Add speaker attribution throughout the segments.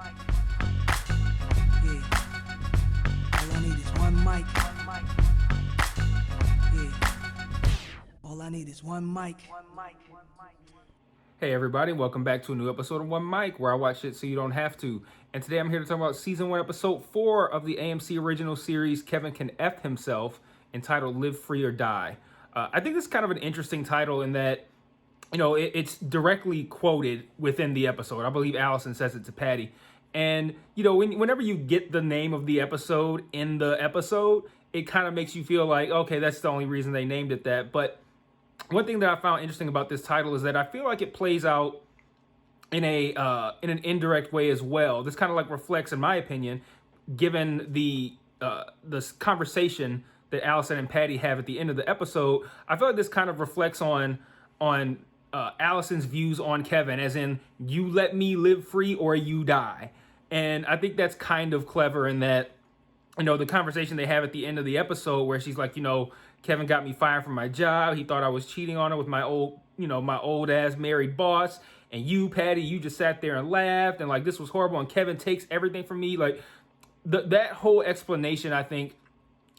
Speaker 1: Yeah. All I need is one mic. Yeah. All I need is one mic.
Speaker 2: Hey everybody, welcome back to a new episode of One Mic, where I watch shit so you don't have to. And today I'm here to talk about Season 1, Episode 4 of the AMC original series, Kevin Can F Himself, entitled Live Free or Die. I think this is kind of an interesting title in that, it's directly quoted within the episode. I believe Allison says it to Patty. And, whenever you get the name of the episode in the episode, it kind of makes you feel like, okay, that's the only reason they named it that. But one thing that I found interesting about this title is that I feel like it plays out in an indirect way as well. This kind of like reflects, in my opinion, given the conversation that Allison and Patty have at the end of the episode. I feel like this kind of reflects on Allison's views on Kevin, as in, you let me live free or you die. And I think that's kind of clever in that, the conversation they have at the end of the episode where she's like, Kevin got me fired from my job. He thought I was cheating on her with my old ass married boss. And you, Patty, you just sat there and laughed and like, this was horrible. And Kevin takes everything from me. Like that whole explanation, I think,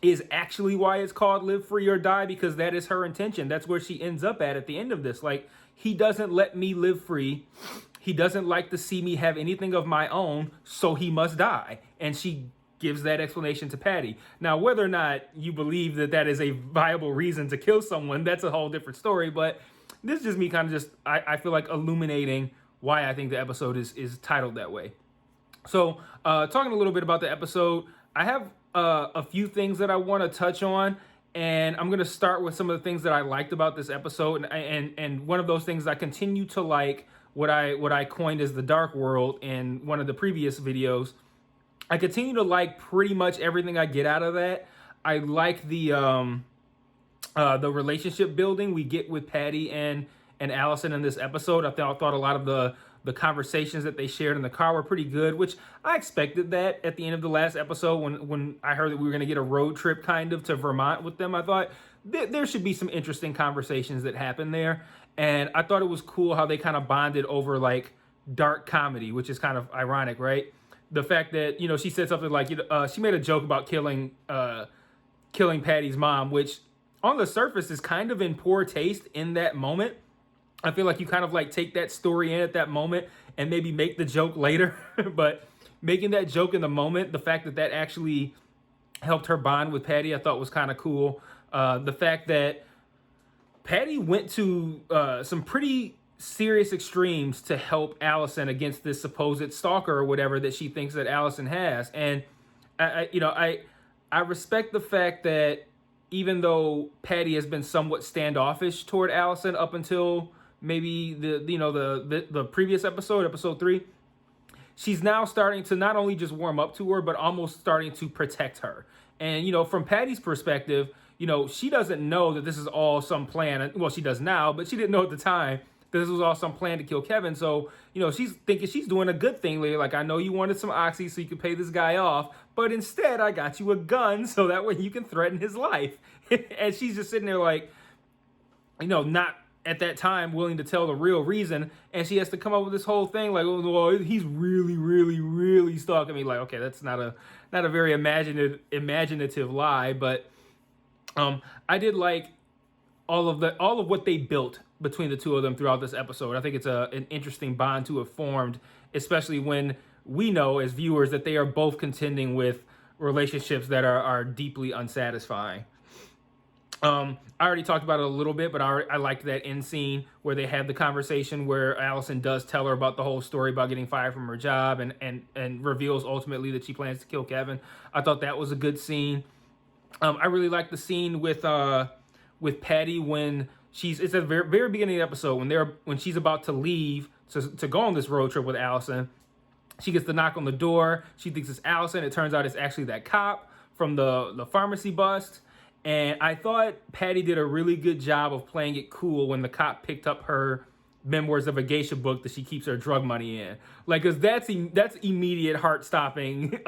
Speaker 2: is actually why it's called Live Free or Die, because that is her intention. That's where she ends up at the end of this. Like, he doesn't let me live free. He doesn't like to see me have anything of my own, so he must die. And she gives that explanation to Patty. Now, whether or not you believe that that is a viable reason to kill someone, that's a whole different story. But this is just me kind of I feel like illuminating why I think the episode is titled that way. So talking a little bit about the episode, I have a few things that I want to touch on. And I'm going to start with some of the things that I liked about this episode. And one of those things I continue to like, what I coined as the dark world in one of the previous videos. I continue to like pretty much everything I get out of that. I like the relationship building we get with Patty and Allison in this episode. I thought a lot of the conversations that they shared in the car were pretty good, which I expected that at the end of the last episode when I heard that we were going to get a road trip kind of to Vermont with them. I thought there should be some interesting conversations that happen there. And I thought it was cool how they kind of bonded over like dark comedy, which is kind of ironic, right? The fact that, she said something like, she made a joke about killing Patty's mom, which on the surface is kind of in poor taste in that moment. I feel like you kind of like take that story in at that moment and maybe make the joke later. But making that joke in the moment, the fact that actually helped her bond with Patty, I thought was kind of cool. The fact that Patty went to some pretty serious extremes to help Allison against this supposed stalker or whatever that she thinks that Allison has. And I respect the fact that even though Patty has been somewhat standoffish toward Allison up until maybe the previous episode 3, she's now starting to not only just warm up to her, but almost starting to protect her. And, from Patty's perspective, she doesn't know that this is all some plan. Well, she does now, but she didn't know at the time that this was all some plan to kill Kevin. So, she's thinking she's doing a good thing. Like, I know you wanted some oxy so you could pay this guy off, but instead I got you a gun so that way you can threaten his life. And she's just sitting there like, not at that time willing to tell the real reason. And she has to come up with this whole thing like, oh, well, he's really, really, really stalking me. Like, okay, that's not a very imaginative lie. But I did like all of what they built between the two of them throughout this episode. I think it's an interesting bond to have formed, especially when we know as viewers that they are both contending with relationships that are deeply unsatisfying. I already talked about it a little bit, but I liked that end scene where they had the conversation where Allison does tell her about the whole story about getting fired from her job and reveals ultimately that she plans to kill Kevin. I thought that was a good scene. I really liked the scene with Patty when it's at the very, very beginning of the episode when she's about to leave to go on this road trip with Allison. She gets the knock on the door. She thinks it's Allison. It turns out it's actually that cop from the pharmacy bust. And I thought Patty did a really good job of playing it cool when the cop picked up her Memoirs of a Geisha book that she keeps her drug money in. Like, cause that's immediate heart-stopping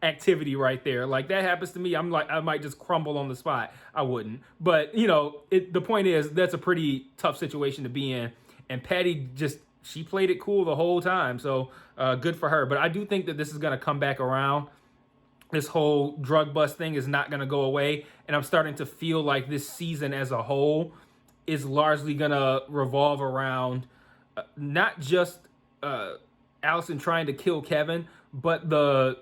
Speaker 2: activity right there. Like, that happens to me, I'm like, I might just crumble on the spot. I wouldn't. But, the point is, that's a pretty tough situation to be in. And Patty just she played it cool the whole time. So good for her. But I do think that this is going to come back around. This whole drug bust thing is not going to go away. And I'm starting to feel like this season as a whole is largely going to revolve around not just Allison trying to kill Kevin, but the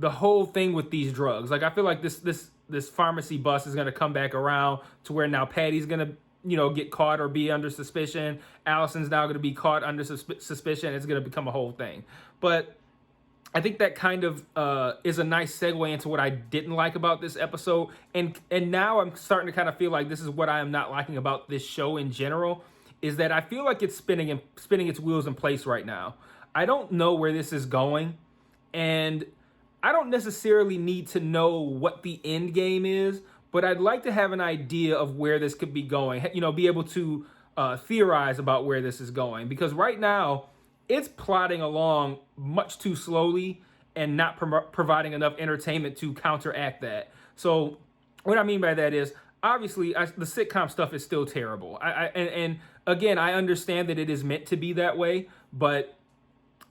Speaker 2: whole thing with these drugs. Like, I feel like this pharmacy bust is going to come back around to where now Patty's going to, you know, get caught or be under suspicion. Allison's now going to be caught under suspicion. It's going to become a whole thing. But I think that kind of is a nice segue into what I didn't like about this episode. And now I'm starting to kind of feel like this is what I am not liking about this show in general, is that I feel like it's spinning its wheels in place right now. I don't know where this is going, and I don't necessarily need to know what the end game is, but I'd like to have an idea of where this could be going, you know, be able to theorize about where this is going. Because right now, it's plodding along much too slowly and not providing enough entertainment to counteract that. So what I mean by that is, obviously, the sitcom stuff is still terrible. And again, I understand that it is meant to be that way, but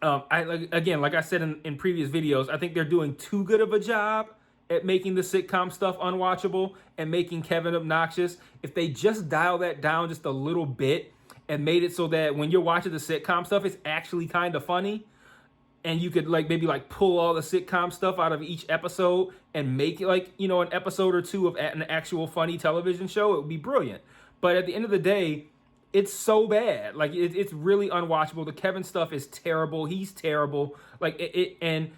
Speaker 2: like I said in previous videos, I think they're doing too good of a job at making the sitcom stuff unwatchable and making Kevin obnoxious. If they just dial that down just a little bit and made it so that when you're watching the sitcom stuff, it's actually kind of funny, and you could maybe pull all the sitcom stuff out of each episode and make it an episode or two of an actual funny television show, it would be brilliant. But at the end of the day, it's so bad. It's really unwatchable. The Kevin stuff is terrible. He's terrible. And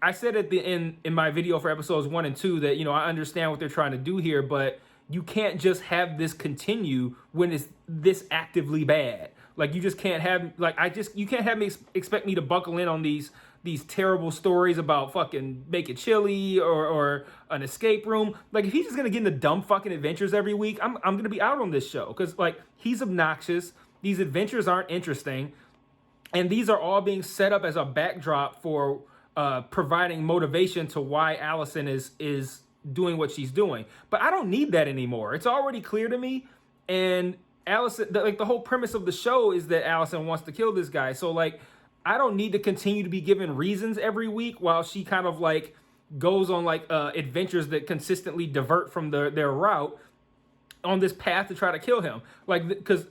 Speaker 2: I said at the end in my video for episodes 1 and 2 that, I understand what they're trying to do here, but you can't just have this continue when it's this actively bad. You just can't have, you can't have me expect me to buckle in on these terrible stories about fucking making chili or an escape room. If he's just gonna get into dumb fucking adventures every week, I'm gonna be out on this show, because he's obnoxious. These adventures aren't interesting, and these are all being set up as a backdrop for providing motivation to why Allison is doing what she's doing. But I don't need that anymore. It's already clear to me, and Allison, the whole premise of the show is that Allison wants to kill this guy. So I don't need to continue to be given reasons every week while she kind of goes on adventures that consistently divert from their route on this path to try to kill him. Because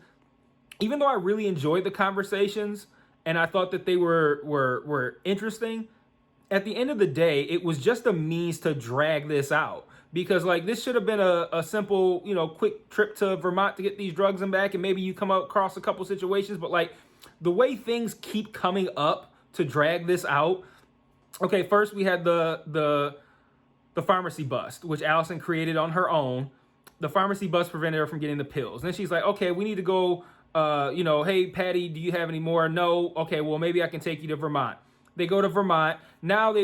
Speaker 2: even though I really enjoyed the conversations and I thought that they were interesting, at the end of the day, it was just a means to drag this out. Because this should have been a simple, quick trip to Vermont to get these drugs and back, and maybe you come across a couple situations, but the way things keep coming up to drag this out. Okay, first we had the pharmacy bust, which Allison created on her own. The pharmacy bust prevented her from getting the pills. Then she's like, okay, we need to go, hey, Patty, do you have any more? No. Okay, well, maybe I can take you to Vermont. They go to Vermont. Now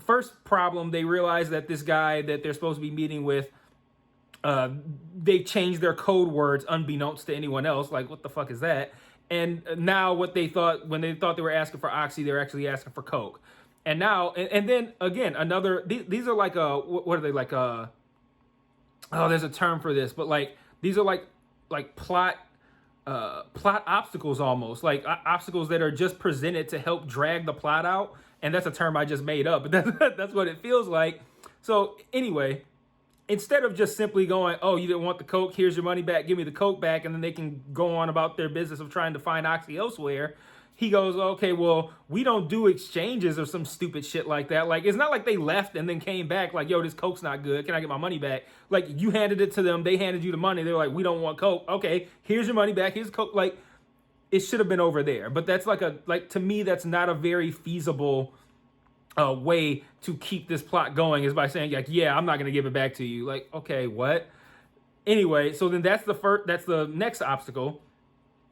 Speaker 2: first problem, they realize that this guy that they're supposed to be meeting with, they changed their code words unbeknownst to anyone else. What the fuck is that? And now when they thought they were asking for Oxy, they're actually asking for Coke. And now, and then again, these are what are they oh, there's a term for this, but these are plot obstacles almost, obstacles that are just presented to help drag the plot out. And that's a term I just made up, but that's what it feels like. So anyway, instead of just simply going, oh, you didn't want the Coke, here's your money back, give me the Coke back, and then they can go on about their business of trying to find Oxy elsewhere, he goes, okay, well, we don't do exchanges or some stupid shit like that. It's not like they left and then came back yo, this Coke's not good, can I get my money back? You handed it to them, they handed you the money, they're like, we don't want Coke. Okay, here's your money back, here's Coke. It should have been over there. But that's to me, that's not a very feasible way to keep this plot going, is by saying yeah, I'm not going to give it back to you. Okay, what? Anyway, so then that's the next obstacle.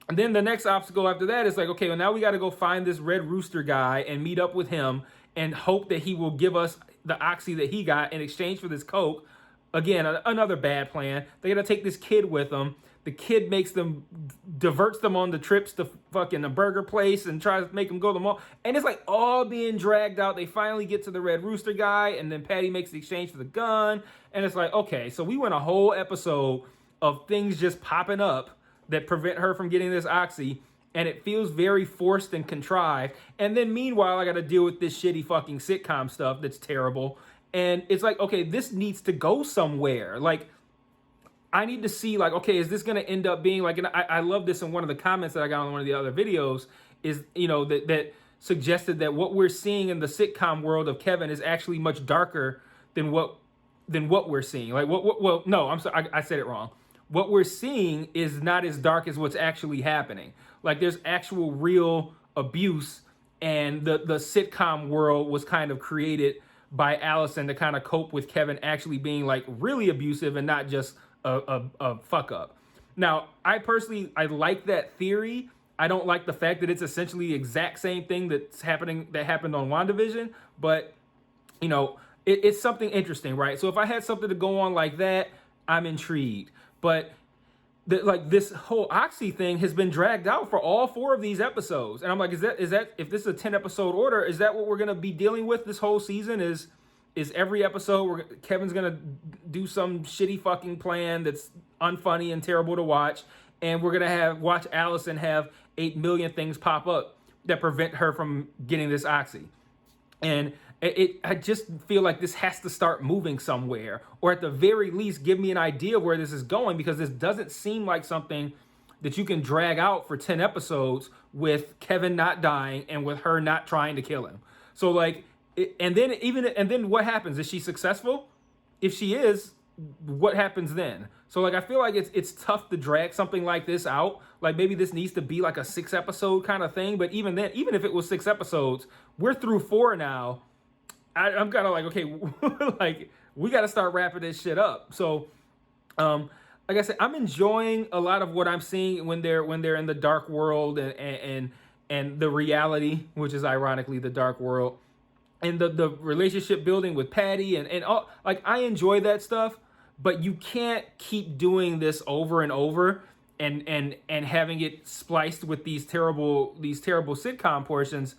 Speaker 2: And then the next obstacle after that is okay, well, now we got to go find this Red Rooster guy and meet up with him and hope that he will give us the Oxy that he got in exchange for this Coke. Again, another bad plan. They got to take this kid with them. The kid diverts them on the trips to fucking a burger place and tries to make them go to the mall. And it's all being dragged out. They finally get to the Red Rooster guy, and then Patty makes the exchange for the gun. And it's okay, so we went a whole episode of things just popping up that prevent her from getting this Oxy. and it feels very forced and contrived. And then meanwhile, I got to deal with this shitty fucking sitcom stuff that's terrible. And it's like, okay, this needs to go somewhere. Like, I need to see, like, okay, is this going to end up being like, and I love this in one of the comments that I got on one of the other videos is, that suggested that what we're seeing in the sitcom world of Kevin is actually much darker than what we're seeing. Like, well, no, I'm sorry, I said it wrong. What we're seeing is not as dark as what's actually happening. Like, there's actual real abuse, and the sitcom world was kind of created by Allison to kind of cope with Kevin actually being like really abusive and not just a fuck up. Now, I personally like that theory. I don't like the fact that it's essentially the exact same thing that happened on WandaVision, but it's something interesting, right? So if I had something to go on like that, I'm intrigued. But this whole Oxy thing has been dragged out for all 4 of these episodes, and I'm like, is that if this is a 10-episode order, is that what we're gonna be dealing with this whole season? Is every episode Kevin's gonna do some shitty fucking plan that's unfunny and terrible to watch, and we're gonna watch Allison have 8 million things pop up that prevent her from getting this Oxy? And I just feel like this has to start moving somewhere, or at the very least give me an idea of where this is going, because this doesn't seem like something that you can drag out for 10 episodes with Kevin not dying and with her not trying to kill him. So like, and then what happens? Is she successful? If she is, what happens then? So like, I feel like it's tough to drag something like this out. Like, maybe this needs to be like a 6-episode kind of thing. But even then, even if it was 6 episodes, we're through 4 now. I'm kind of like, okay, like, we got to start wrapping this shit up. So, like I said, I'm enjoying a lot of what I'm seeing when they're in the dark world and the reality, which is ironically the dark world, and the relationship building with Patty and all. Like, I enjoy that stuff, but you can't keep doing this over and over and having it spliced with these terrible sitcom portions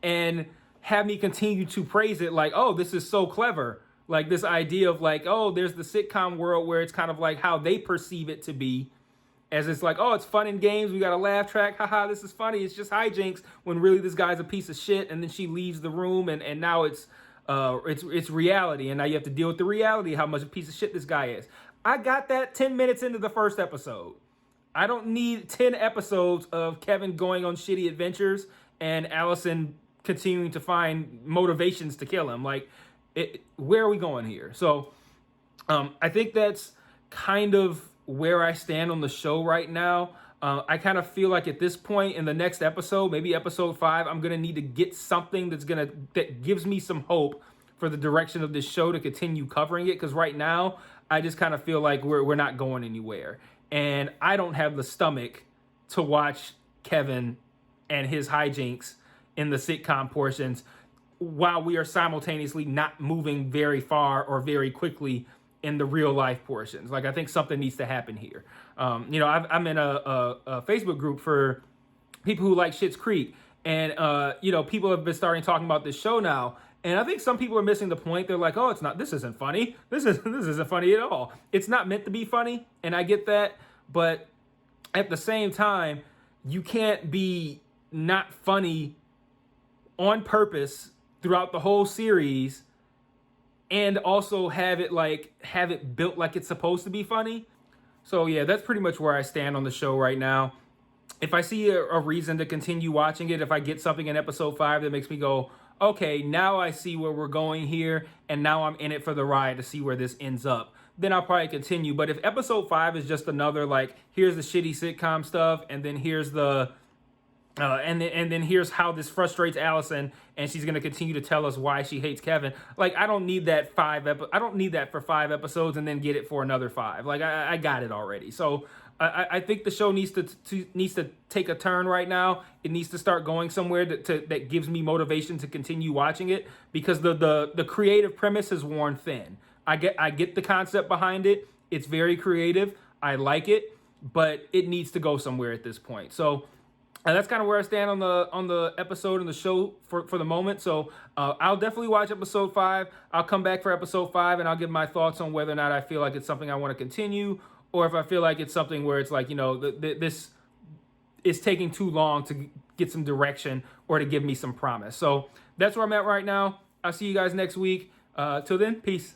Speaker 2: and have me continue to praise it like, oh, this is so clever. Like, this idea of like, oh, there's the sitcom world where it's kind of like how they perceive it to be, as it's like, oh, it's fun and games, we got a laugh track, haha, this is funny, it's just hijinks, when really this guy's a piece of shit, and then she leaves the room, and now it's reality, and now you have to deal with the reality, how much a piece of shit this guy is. I got that 10 minutes into the first episode. I don't need 10 episodes of Kevin going on shitty adventures and Allison continuing to find motivations to kill him. Like, where are we going here? So I think that's kind of where I stand on the show right now. I kind of feel like at this point in the next episode, maybe episode 5, I'm gonna need to get something that gives me some hope for the direction of this show to continue covering it, because right now I just kind of feel like we're not going anywhere, and I don't have the stomach to watch Kevin and his hijinks in the sitcom portions while we are simultaneously not moving very far or very quickly in the real life portions. Like, I think something needs to happen here. I'm in a Facebook group for people who like Schitt's Creek, and people have been starting talking about this show now, and I think some people are missing the point. They're like, oh, this isn't funny. This isn't funny at all. It's not meant to be funny, and I get that, but at the same time, you can't be not funny on purpose throughout the whole series and also have it built like it's supposed to be funny. So yeah, that's pretty much where I stand on the show right now. If I see a reason to continue watching it, if I get something in episode 5 that makes me go, okay, now I see where we're going here, and now I'm in it for the ride to see where this ends up, then I'll probably continue. But if episode 5 is just another, like, here's the shitty sitcom stuff, and then here's the and then here's how this frustrates Allison, and she's gonna continue to tell us why she hates Kevin. Like, I don't need that I don't need that for 5 episodes and then get it for another 5. Like, I got it already. So I think the show needs to take a turn right now. It needs to start going somewhere that gives me motivation to continue watching it, because the creative premise has worn thin. I get the concept behind it. It's very creative. I like it, but it needs to go somewhere at this point. So. And that's kind of where I stand on the episode and the show for the moment. So I'll definitely watch episode 5. I'll come back for episode 5, and I'll give my thoughts on whether or not I feel like it's something I want to continue, or if I feel like it's something where it's like, it's taking too long to get some direction or to give me some promise. So that's where I'm at right now. I'll see you guys next week. Till then, peace.